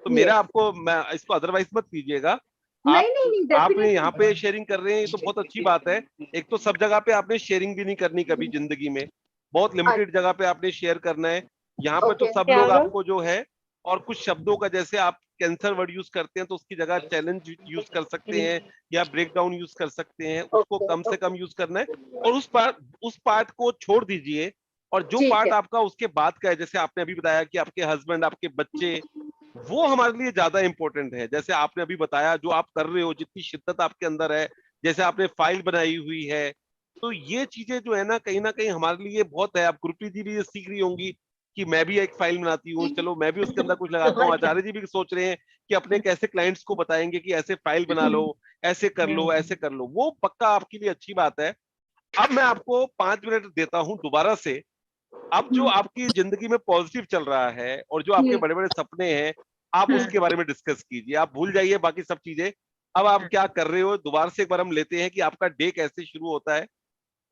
तो मेरा आपको, मैं इसको अदरवाइज मत कीजिएगा। आपने यहाँ पे शेयरिंग कर रहे हैं, ये तो बहुत अच्छी बात है। एक तो सब जगह पे आपने शेयरिंग भी नहीं करनी कभी जिंदगी में, बहुत लिमिटेड जगह पे आपने शेयर करना है। यहाँ पे तो Okay. सब लोग आपको जो है, और कुछ शब्दों का जैसे आप कैंसर वर्ड यूज करते हैं तो उसकी जगह चैलेंज यूज कर सकते हैं या ब्रेक डाउन यूज कर सकते हैं, उसको Okay, कम से कम यूज करना है। और उस पार्ट को छोड़ दीजिए, और जो ठीक पार्ट है। आपका उसके बाद का है, जैसे आपने अभी बताया कि आपके हस्बैंड, आपके बच्चे, वो हमारे लिए ज्यादा इंपॉर्टेंट है। जैसे आपने अभी बताया जो आप कर रहे हो, जितनी शिद्दत आपके अंदर है, जैसे आपने फाइल बनाई हुई है, तो ये चीजें जो है ना कहीं हमारे लिए बहुत है। आप गुरप्रीत जी भी ये सीख रही होंगी कि मैं भी एक फाइल बनाती हूँ, चलो मैं भी उसके अंदर कुछ लगाता हूँ। आचार्य जी भी सोच रहे हैं कि अपने कैसे क्लाइंट्स को बताएंगे कि ऐसे फाइल बना लो, ऐसे कर लो, ऐसे कर लो। वो पक्का आपके लिए अच्छी बात है। अब मैं आपको 5 मिनट देता हूँ दोबारा से। अब जो आपकी जिंदगी में पॉजिटिव चल रहा है और जो आपके बड़े बड़े सपने हैं, आप उसके बारे में डिस्कस कीजिए। आप भूल जाइए बाकी सब चीजें। अब आप क्या कर रहे हो, दोबारा से एक बार हम लेते हैं कि आपका डे कैसे शुरू होता है,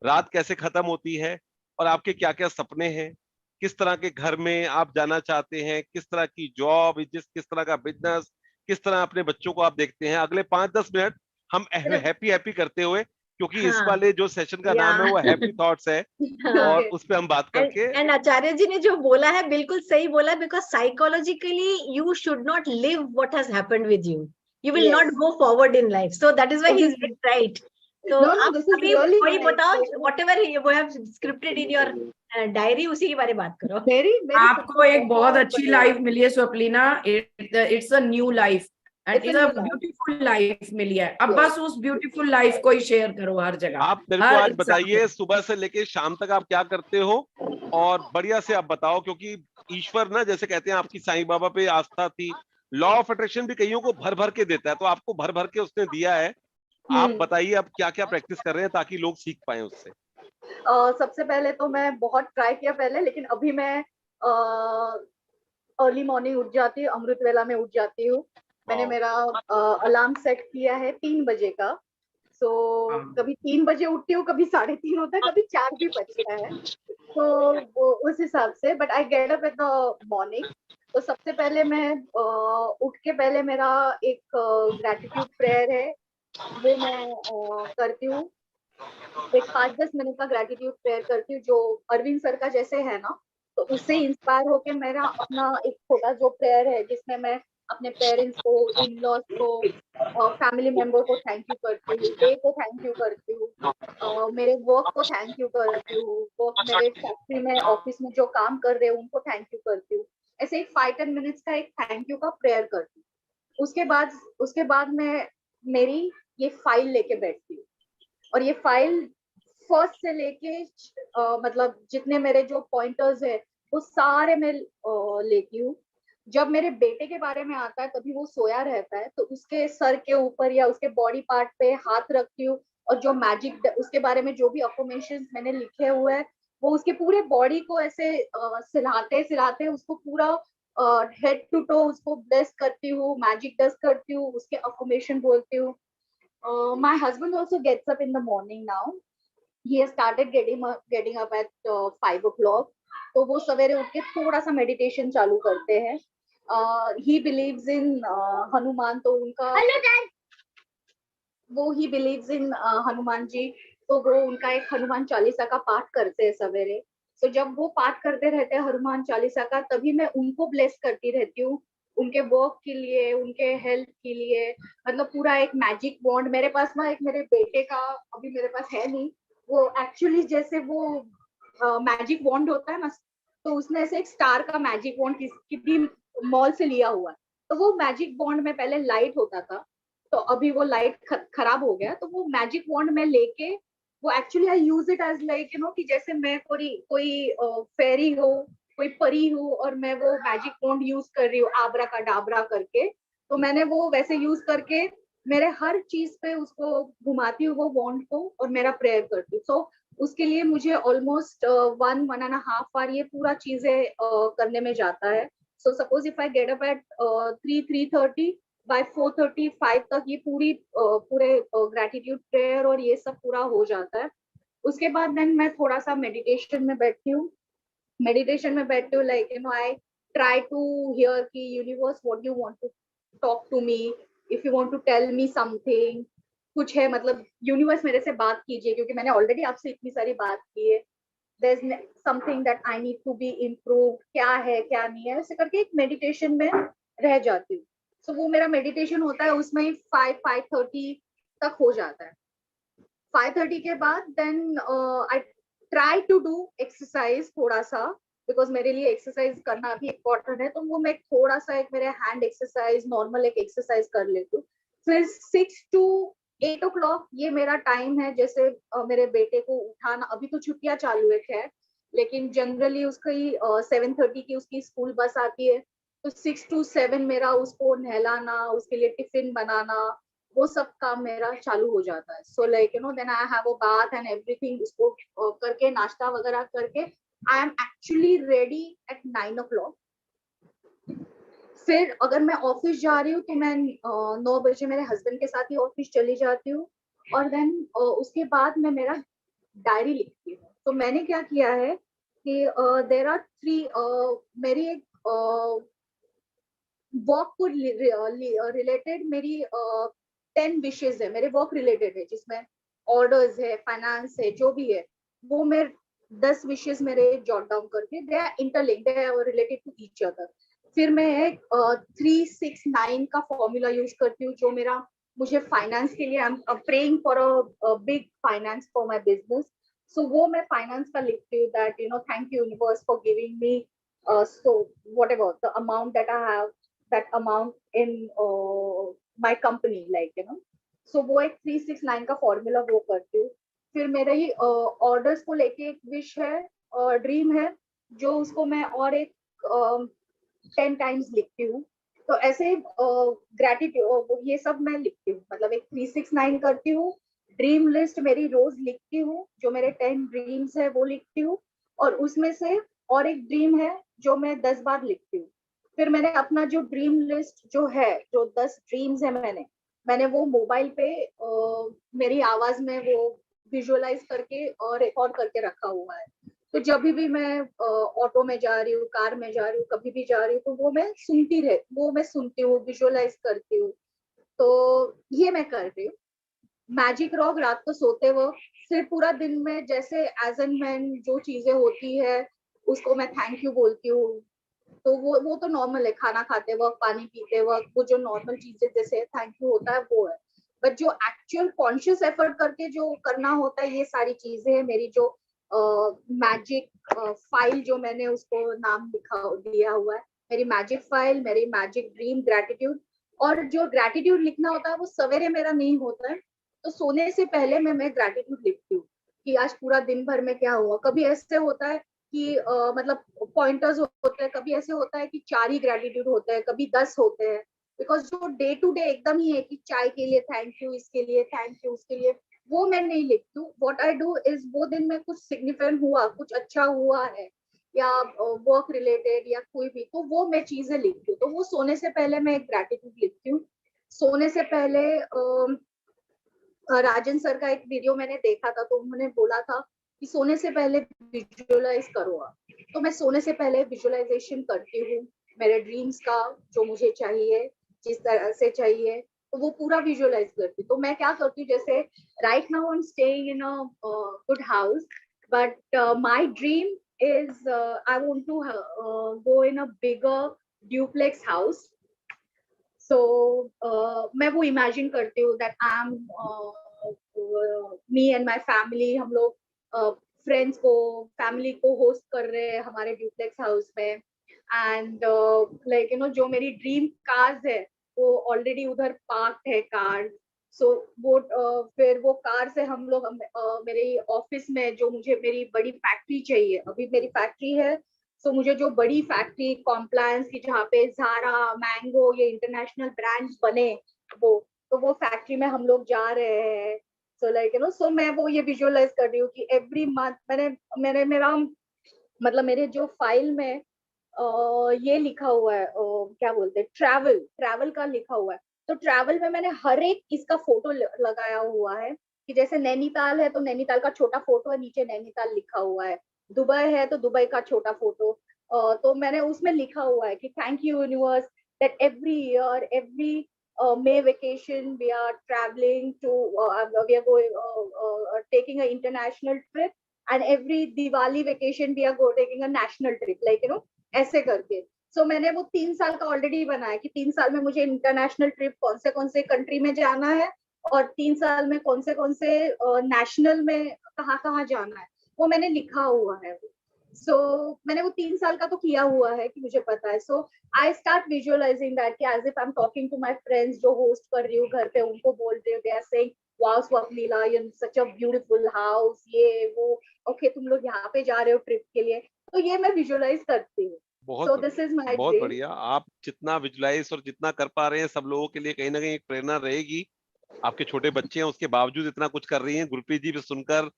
रात कैसे खत्म होती है, और आपके क्या क्या सपने हैं, किस तरह के घर में आप जाना चाहते हैं, किस तरह की जॉब, किस तरह का बिजनेस, किस तरह अपने बच्चों को आप देखते हैं। अगले 5-10 मिनट हम हैप्पी हैप्पी करते हुए, क्योंकि इस हाँ वाले जो सेशन का नाम है वो हैप्पी थॉट्स है, और हाँ उस पर हम बात करके। एंड आचार्य जी ने जो बोला है बिल्कुल सही बोला, because psychologically you should not live what has happened with you, you will not Yes. Go forward in life, so that is why he is right. तो No, no, आप this is अभी really वही nice. बताओ, Like, what ever you have scripted in your diary, उसी के बारे में बात करो। मेरी आपको एक बहुत अच्छी लाइफ मिली है Swapnina, it's a new life and It's a it's a new life. Beautiful life मिली है। अब Yes. बस उस ब्यूटीफुल लाइफ को ही शेयर करो हर जगह, आप मेरे को हर आज इंसान को। बताइए सुबह से लेके शाम तक आप क्या करते हो, और बढ़िया से आप बताओ। क्योंकि ईश्वर ना, जैसे कहते हैं आपकी साईं बाबा पे आस्था थी, लॉ ऑफ अट्रैक्शन भी कईयों को भर भर के देता है, तो आपको भर भर के उसने दिया है। आप बताइए अब क्या क्या प्रैक्टिस कर रहे हैं ताकि लोग सीख पाए उससे। सबसे पहले तो मैं बहुत ट्राई किया पहले, लेकिन अभी मैं अर्ली मॉर्निंग उठ जाती हूँ, अमृत वेला में उठ जाती हूँ। मैंने वाह। मेरा अलार्म सेट किया है 3 बजे का। सो कभी 3 बजे उठती हूँ, कभी 3:30 होता है, कभी 4 भी बजता है। तो उस हिसाब से, but I get up in the morning. तो सबसे पहले मैं उठ के पहले मेरा एक ग्रेटिट्यूड प्रेयर है, वो मैं करती हूँ। एक 5-10 मिनट का ग्रेटिट्यूड प्रेयर करती हूँ, जो अरविंद सर का जैसे है ना, तो उससे इंस्पायर होके मेरा अपना एक छोटा जो प्रेयर है, जिसमें मैं अपने पेरेंट्स को, इन लॉज को, फैमिली मेंबर को थैंक यू करती हूँ, डे को थैंक यू करती हूँ, मेरे वर्क को थैंक यू करती हूँ, वर्क मेरे फैक्ट्री में, ऑफिस में जो काम कर रहे हैं उनको थैंक यू करती हूँ। ऐसे एक 5-10 मिनट्स का एक थैंक यू का प्रेयर करती हूँ। उसके बाद मैं मेरी ये फाइल लेके बैठती हूँ, और ये फाइल फर्स्ट से लेके मतलब जितने मेरे जो पॉइंटर्स है वो सारे मैं लेती हूँ। जब मेरे बेटे के बारे में आता है, कभी वो सोया रहता है, तो उसके सर के ऊपर या उसके बॉडी पार्ट पे हाथ रखती हूँ, और जो मैजिक उसके बारे में जो भी अफर्मेशंस मैंने लिखे हुए हैं, वो उसके पूरे बॉडी को ऐसे सिलाते सिलाते उसको पूरा हेड टू टो उसको ब्लेस करती हूँ, मैजिक डस्ट करती हूँ, उसके अफर्मेशन बोलती हूँ। My husband also gets up in the morning now. He has started getting up at 5 o'clock. तो वो सवेरे उठ के थोड़ा सा मेडिटेशन चालू करते हैं। He believes in हनुमान, तो उनका he believes in Hanuman ji, तो वो उनका एक हनुमान चालीसा का पाठ करते हैं सवेरे। तो जब वो पाठ करते रहते हैं हनुमान चालीसा का, तभी मैं उनको ब्लेस करती रहती हूँ, उनके वर्क के लिए, उनके हेल्थ के लिए। मतलब पूरा एक मैजिक वॉन्ड मेरे पास ना, एक मेरे बेटे का अभी मेरे पास है नहीं, वो एक्चुअली जैसे वो मैजिक वॉन्ड होता है ना, तो उसने ऐसे एक स्टार का मैजिक वॉन्ड किसी मॉल से लिया हुआ है। तो वो मैजिक वॉन्ड में पहले लाइट होता था, तो अभी वो लाइट खराब हो गया, तो वो मैजिक वॉन्ड में लेके, वो actually I use it as like you know, कि जैसे मैं कोई फेरी हो, कोई परी हूँ, और मैं वो मैजिक वॉन्ड यूज कर रही हूँ आबरा का डाबरा करके। तो मैंने वो वैसे यूज करके मेरे हर चीज पे उसको घुमाती हूँ वो वॉन्ड को, और मेरा प्रेयर करती हूँ। सो उसके लिए मुझे ऑलमोस्ट 1.5 आवर ये पूरा चीजें करने में जाता है। So suppose if I get up at 3:30, by 4:35 तक ये पूरे ग्रेटिट्यूड प्रेयर और ये सब पूरा हो जाता है। उसके बाद देन मैं थोड़ा सा मेडिटेशन में बैठती हूँ। Like you know, I try to hear कि universe what you want to talk to me, if you want to tell me something, कुछ है मतलब यूनिवर्स मेरे से बात कीजिए, क्योंकि मैंने ऑलरेडी आपसे इतनी सारी बात की है। there's something that I need to be improved, क्या है क्या नहीं है, ऐसे करके एक मेडिटेशन में रह जाती हूँ. So वो मेरा मेडिटेशन होता है, उसमें 5:30 तक हो जाता है. 5:30 के बाद then I try to do exercise थोड़ा सा, बिकॉज मेरे लिए एक्सरसाइज करना भी इम्पोर्टेंट है, तो वो मैं थोड़ा सा एक मेरे हैंड एक्सरसाइज नॉर्मल एक एक्सरसाइज कर लेती हूँ. फिर 6 to 8 o'clock ये मेरा टाइम है. जैसे मेरे बेटे को उठाना, अभी तो छुट्टियां चालू है खैर, लेकिन जनरली उसकी 7:30 की उसकी स्कूल बस आती है, तो 6 to 7 मेरा उसको नहलाना, उसके लिए टिफिन बनाना, वो सब काम मेरा चालू हो जाता है. So like then I have a bath and everything, उसको करके नाश्ता वगैरह करके I am actually ready at 9 o'clock. फिर अगर मैं ऑफिस जा रही हूँ तो मैं 9 बजे मेरे हस्बैंड के साथ ही ऑफिस चली जाती हूँ, और देन उसके बाद मैं मेरा डायरी लिखती हूँ. तो मैंने क्या किया है कि देर आर 3 मेरी एक वर्क को रिलेटेड मेरी 10 विशेज है, मेरे वर्क रिलेटेड है, जिसमें ऑर्डर्स है, फाइनेंस है, जो भी है, वो मैं 10 विशेज मेरे जॉट डाउन करके, they are interlinked, they are related to each other. फिर मैं एक 3-6-9 का फॉर्मूला यूज करती हूँ, जो मेरा मुझे फाइनेंस के लिए, I am praying for a big finance for my business. So वो मैं फाइनेंस का लिखती हूँ, that thank you universe for giving me so whatever the amount that I have, that amount in my company, like so वो एक 3-6-9 का formula वो करती हूँ. फिर मेरे ही ऑर्डर्स को लेके एक विश है, ड्रीम है, जो उसको मैं और एक 10 टाइम्स लिखती हूँ. तो ऐसे ग्रेटिट्यूड ये सब मैं लिखती हूँ, मतलब एक 3-6-9 करती हूँ. ड्रीम लिस्ट मेरी रोज लिखती हूँ, जो मेरे 10 ड्रीम्स है वो लिखती हूँ, और उसमें से और एक ड्रीम है जो मैं 10 बार लिखती हूँ. फिर मैंने अपना जो ड्रीम लिस्ट जो है, जो 10 ड्रीम्स है, मैंने वो मोबाइल पे मेरी आवाज में वो विजुअलाइज करके और रिकॉर्ड करके रखा हुआ है. तो जब भी मैं ऑटो में जा रही हूँ, कार में जा रही हूँ, कभी भी जा रही हूँ, तो वो मैं सुनती हूँ, विजुअलाइज करती हूँ. तो ये मैं कर रही हूँ. मैजिक रॉक रात को सोते वक्त, फिर पूरा दिन में जैसे एज एन मैन जो चीजें होती है उसको मैं थैंक यू बोलती हूँ. तो वो तो नॉर्मल है, खाना खाते वक्त, पानी पीते वक्त, वो जो नॉर्मल चीजें जैसे थैंक यू होता है वो है. बट जो एक्चुअल कॉन्शियस एफर्ट करके जो करना होता है, ये सारी चीजें है मेरी जो मैजिक फाइल, जो मैंने उसको नाम दिया हुआ है, मेरी मैजिक फाइल, मेरी मैजिक ड्रीम ग्रेटिट्यूड. और जो ग्रेटिट्यूड लिखना होता है वो सवेरे मेरा नहीं होता है, तो सोने से पहले मैं ग्रेटिट्यूड लिखती हूँ कि आज पूरा दिन भर में क्या हुआ. कभी ऐसे होता है कि मतलब पॉइंटर्स होते हैं, कभी ऐसे होता है कि 4 ही ग्रेटिट्यूड होते हैं, कभी 10 होते हैं, बिकॉज जो डे टू डे एकदम ही है कि चाय के लिए थैंक यू, इसके लिए थैंक यू, उसके लिए, वो मैं नहीं लिखती हूँ. व्हाट आई डू इज, वो दिन में कुछ सिग्निफिकेंट हुआ, कुछ अच्छा हुआ है, या वर्क रिलेटेड या कोई भी, तो वो मैं चीजें लिखती हूँ. तो वो सोने से पहले मैं एक ग्रेटिट्यूड लिखती हूँ. सोने से पहले राजन सर का एक वीडियो मैंने देखा था, तो उन्होंने बोला था कि सोने से पहले विजुअलाइज करो आप. तो मैं सोने से पहले विजुअलाइजेशन करती हूँ मेरे ड्रीम्स का, जो मुझे चाहिए, जिस तरह से चाहिए, तो वो पूरा विजुअलाइज करती हूँ. तो मैं क्या करती हूँ, जैसे right now I am staying in a good house, but my dream is I want to go in a bigger duplex house. So मैं वो इमेजिन करती हूँ that I'm me and my family, हम लोग फ्रेंड्स को, family को host कर रहे हैं हमारे ड्यूप्लेक्स हाउस में. एंड लाइक जो मेरी ड्रीम कार्स है वो ऑलरेडी उधर पार्क है कार. सो वो फिर वो कार से हम लोग मेरे ऑफिस में, जो मुझे मेरी बड़ी फैक्ट्री चाहिए, अभी मेरी फैक्ट्री है, तो मुझे जो बड़ी फैक्ट्री कॉम्प्लायंस की, जहाँ पे ज़ारा, मैंगो, ये इंटरनेशनल ब्रांड्स बने, तो वो फैक्ट्री में हम लोग जा रहे हैं. सो लाइक सो मैं वो ये विजुअलाइज कर रही हूँ कि एवरी मंथ मेरा मतलब मेरे जो फाइल में ये लिखा हुआ है, क्या बोलते हैं, ट्रैवल का लिखा हुआ है. तो ट्रैवल में मैंने हर एक इसका फोटो लगाया हुआ है, कि जैसे नैनीताल है तो नैनीताल का छोटा फोटो है, नीचे नैनीताल लिखा हुआ है. दुबई है तो दुबई का छोटा फोटो. तो मैंने उसमें लिखा हुआ है कि thank you universe that every year, every May vacation we are traveling to we are going taking an international trip and every Diwali vacation we are taking a national trip, like ऐसे करके. So मैंने वो 3 साल का already बनाया कि 3 साल में मुझे इंटरनेशनल ट्रिप कौन से कंट्री में जाना है और 3 साल में कौन से नेशनल में कहाँ जाना है, वो मैंने लिखा हुआ है. So मैंने वो 3 साल का तो किया हुआ है कि मुझे पता है. So I start visualizing that कि as if I'm talking to my friends जो host कर रही हूँ घर पे, उनको बोल रही हूँ, they are saying wow Swapnila, you're in such a beautiful house, ये वो, okay तुम लोग यहाँ पे जा रहे हो ट्रिप के लिए. तो ये मैं विजुअलाइज करती हूँ. बहुत So this is my बहुत dream. बढ़िया. आप जितना विजुलाइज और जितना कर पा रहे हैं सब लोगों के लिए कहीं ना कहीं एक प्रेरणा रहेगी. आपके छोटे बच्चे हैं उसके बावजूद इतना कुछ कर रही हैं. गुरप्रीत जी भी सुनकर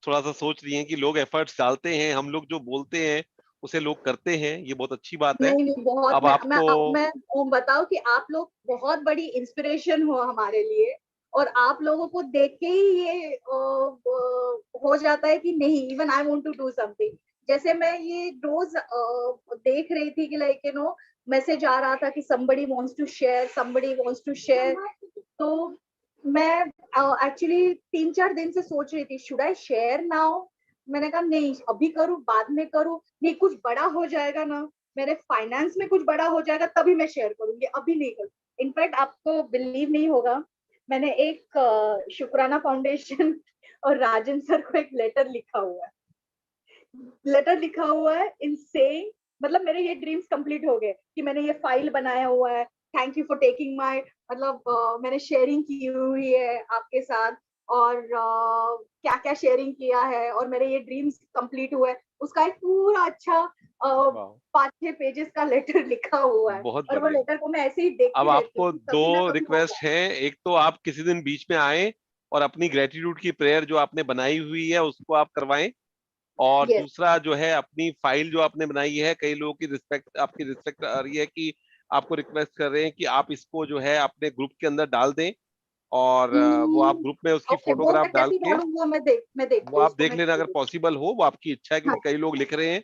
थोड़ा सा सोच रही हैं कि लोग एफर्ट्स डालते हैं, हम लोग जो बोलते हैं उसे लोग करते हैं, ये बहुत अच्छी बात है. नहीं बहुत. अब मैं बताऊं कि आप लोग बहुत बड़ी इंस्पिरेशन हो हमारे लिए, और आप लोगों को देख के ही ये हो जाता है कि नहीं, even I want to do something. जैसे मैं ये रोज देख रही थी कि लाइक मैसेज आ रहा था कि somebody wants to share. तो मैं एक्चुअली 3-4 दिन से सोच रही थी should I share now. मैंने कहा नहीं, अभी करूँ बाद में करूँ, नहीं कुछ बड़ा हो जाएगा ना, मेरे फाइनेंस में कुछ बड़ा हो जाएगा तभी मैं शेयर करूंगी, अभी नहीं करूँ. इनफैक्ट आपको बिलीव नहीं होगा, मैंने एक शुक्राना फाउंडेशन और राजन सर को एक लेटर लिखा हुआ है इन सेइंग, मतलब मेरे ये ड्रीम्स कंप्लीट हो गए कि मैंने ये फाइल बनाया हुआ है, thank you for taking my, मतलब मैंने शेयरिंग की हुई है आपके साथ, और क्या क्या शेयरिंग किया है, और मेरे ये ड्रीम्स कंप्लीट हुए, उसका एक पूरा अच्छा 5-6 पेजेस का लेटर लिखा हुआ है. और वो लेटर को मैं ऐसे ही देखती अब रहती आपको हूँ. कभी ना 2 कभी रिक्वेस्ट हैं. एक तो आप किसी दिन बीच में आए और अपनी ग्रेटिट्यूड की प्रेयर जो आपने बनाई हुई है उसको आप करवाएं, और Yes. दूसरा जो है अपनी फाइल जो आपने बनाई है, कई लोगों की आपकी रिस्पेक्ट आ रही है कि आपको रिक्वेस्ट कर रहे हैं कि आप इसको जो है अपने ग्रुप के अंदर डाल दें, और वो आप ग्रुप में उसकी Okay, वो फोटोग्राफ मैं डाल कैसे के डालूंगा, मैं देखती वो हूँ आप उसको, देख मैं लेना अगर देखती पॉसिबल हो. वो आपकी इच्छा है क्योंकि कई लोग लिख रहे हैं.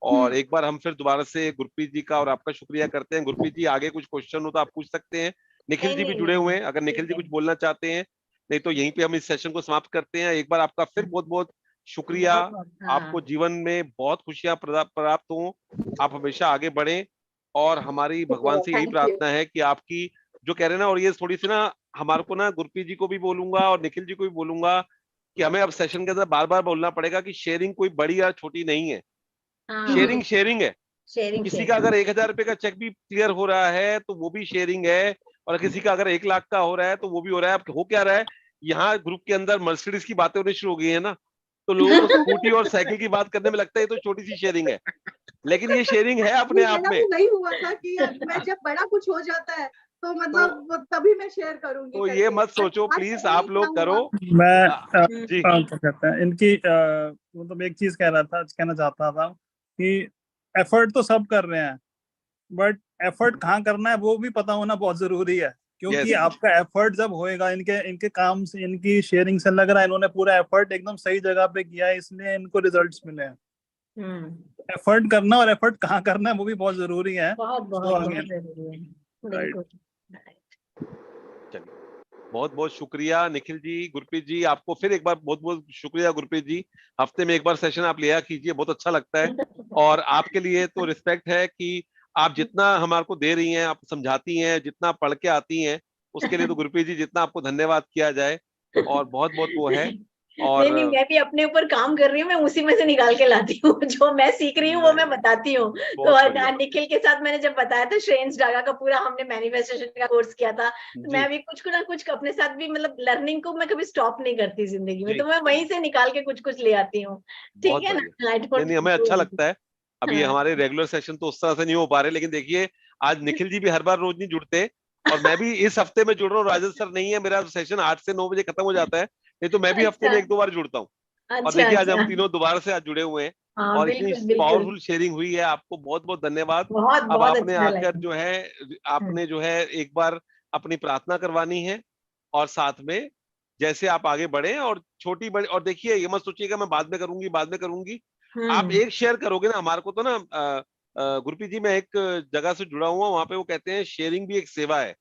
और एक बार हम फिर दोबारा से गुरप्रीत जी का और आपका शुक्रिया करते हैं. गुरप्रीत जी आगे कुछ क्वेश्चन हो तो आप पूछ सकते हैं. निखिल जी भी जुड़े हुए हैं, अगर निखिल जी कुछ बोलना चाहते हैं, नहीं तो यहीं पे हम इस सेशन को समाप्त करते हैं. एक बार आपका फिर बहुत बहुत शुक्रिया. आपको जीवन में बहुत खुशियां प्राप्त हो, आप हमेशा आगे बढ़ें, और हमारी भगवान से यही Thank you. प्रार्थना है कि आपकी जो कह रहे हैं ना, और ये थोड़ी सी ना हमारे को ना गुरप्रीत जी को भी बोलूंगा और निखिल जी को भी बोलूंगा कि हमें अब सेशन के अंदर बार बार बोलना पड़ेगा कि शेयरिंग कोई बड़ी या छोटी नहीं है. शेयरिंग शेयरिंग है. किसी का अगर 1000 रुपए का चेक भी क्लियर हो रहा है तो वो भी शेयरिंग है, और किसी का अगर 1 लाख का हो रहा है तो वो भी हो रहा है. अब हो क्या रहा है, यहाँ ग्रुप के अंदर मर्सिडीज की बातें होनी शुरू हो गई है ना, तो लोगों को स्कूटी और साइकिल की बात करने में लगता है ये तो छोटी सी शेयरिंग है, लेकिन ये शेयरिंग है अपने आप में. नहीं हुआ था कि मैं जब बड़ा कुछ हो जाता है तो मतलब तभी मैं शेयर करूंगी. तो ये मत सोचो प्लीज, आप लोग करो. मैं जी क्या कहते हैं इनकी मतलब एक चीज कहना चाहता था कि एफर्ट तो सब कर रहे हैं, बट एफर्ट कहाँ करना है वो भी पता होना बहुत जरूरी है, क्योंकि आपका एफर्ट जब होएगा, इनके काम से, इनकी शेयरिंग से लग रहा है इन्होंने पूरा एफर्ट एकदम सही जगह पे किया है, इसलिए इनको रिजल्ट्स मिले हैं. एफर्ट करना और एफर्ट कहाँ करना है वो भी बहुत जरूरी है. बहुत बहुत शुक्रिया निखिल जी. गुरप्रीत जी आपको फिर एक बार बहुत बहुत शुक्रिया. गुरप्रीत जी हफ्ते में एक बार सेशन आप लिया कीजिए, बहुत अच्छा लगता है. और आपके लिए तो रिस्पेक्ट है कि आप जितना हमारे को दे रही हैं, आप समझाती हैं, जितना पढ़ के आती हैं, उसके लिए तो गुरप्रीत जी जितना आपको धन्यवाद किया जाए, और बहुत बहुत वो है. और नहीं, मैं भी अपने ऊपर काम कर रही हूँ, मैं उसी में से निकाल के लाती हूँ जो मैं सीख रही हूँ वो मैं बताती हूँ. तो निखिल के साथ मैंने जब बताया था, श्रेयंस डागा का पूरा हमने मैनिफेस्टेशन का कोर्स किया था, तो मैं भी कुछ ना कुछ अपने साथ भी, मतलब लर्निंग को मैं कभी स्टॉप नहीं करती जिंदगी में, तो मैं वहीं से निकाल के कुछ कुछ ले आती हूँ. ठीक है ना. नहीं, हमें अच्छा लगता है. अभी हमारे रेगुलर सेशन तो उस तरह से नहीं हो पा रहे, लेकिन देखिए आज निखिल जी भी हर बार रोज नहीं जुड़ते, और मैं भी इस हफ्ते में जुड़ रहा हूँ. राजन सर नहीं है, मेरा सेशन 8 से 9 बजे खत्म हो जाता है, नहीं तो मैं भी हफ्ते में 1-2 बार जुड़ता हूँ. और देखिए आज हम तीनों दोबारा से आज जुड़े हुए हैं, और इतनी पावरफुल शेयरिंग हुई है. आपको बहुत बहुत धन्यवाद. अब आपने आकर जो है आपने जो है एक बार अपनी प्रार्थना करवानी है, और साथ में जैसे आप आगे बढ़े, और छोटी बड़ी, और देखिए ये मत सोचिएगा मैं बाद में करूंगी. आप एक शेयर करोगे ना, हमारे को तो ना गुरप्रीत जी मैं एक जगह से जुड़ा हुआ, वहां पे वो कहते हैं शेयरिंग भी एक सेवा है,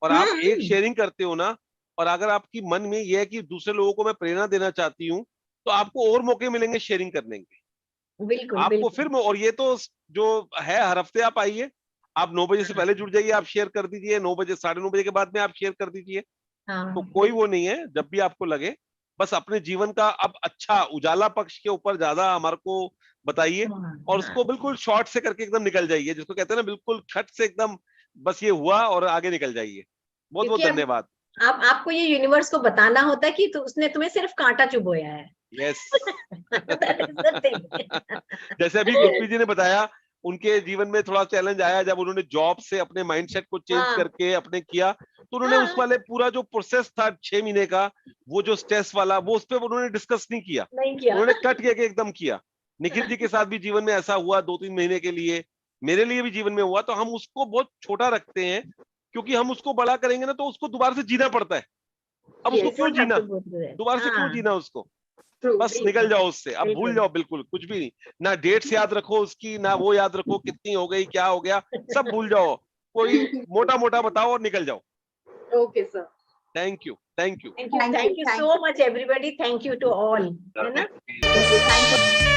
और आप एक शेयरिंग करते हो ना, और अगर आपकी मन में यह है कि दूसरे लोगों को मैं प्रेरणा देना चाहती हूँ, तो आपको और मौके मिलेंगे शेयरिंग करने के। बिल्कुल आपको बिल्कुल फिर और ये तो जो है, हर हफ्ते आप आइए, आप 9 बजे से पहले जुड़ जाइए, आप शेयर कर दीजिए, 9 बजे 9:30 बजे के बाद में आप शेयर कर दीजिए। हाँ तो कोई वो नहीं है, जब भी आपको लगे, बस अपने जीवन का अब अच्छा उजाला पक्ष के ऊपर ज्यादा हमारे को बताइए, और उसको बिल्कुल शॉर्ट से करके एकदम निकल जाइए, जिसको कहते हैं ना बिल्कुल खट से एकदम, बस ये हुआ और आगे निकल जाइए। बहुत बहुत क्योंकि धन्यवाद। आप आपको ये यूनिवर्स को बताना होता है कि तो उसने तुम्हें सिर्फ कांटा चुभोया है। Yes. That is the thing. जैसे अभी गुरप्रीत जी ने बताया, उनके जीवन में थोड़ा चैलेंज आया जब उन्होंने जॉब से अपने माइंडसेट को चेंज हाँ। करके अपने किया, तो उन्होंने उस हाँ। वाले पूरा जो प्रोसेस था 6 महीने का, वो जो स्ट्रेस वाला, वो उस पर उन्होंने डिस्कस नहीं किया, नहीं किया। उन्होंने कट करके एकदम किया। निखिल जी के साथ भी जीवन में ऐसा हुआ 2-3 महीने के लिए, मेरे लिए भी जीवन में हुआ, तो हम उसको बहुत छोटा रखते हैं, क्योंकि हम उसको बड़ा करेंगे ना तो उसको दोबारा से जीना पड़ता है। अब उसको Yes, क्यों what have Jeena, to go through that? दोबारा से क्यों हाँ, जीना उसको, true, बस बिल्कुल। निकल जाओ उससे, अब भूल बिल्कुल। जाओ, बिल्कुल कुछ भी नहीं, ना डेट्स याद रखो उसकी, ना वो याद रखो कितनी हो गई क्या हो गया, सब भूल जाओ, कोई मोटा मोटा बताओ और निकल जाओ। Okay, sir. Thank you, thank you. Thank you. Thank Thank you, you thank so much, everybody. Thank you to all. है ना? Thank you.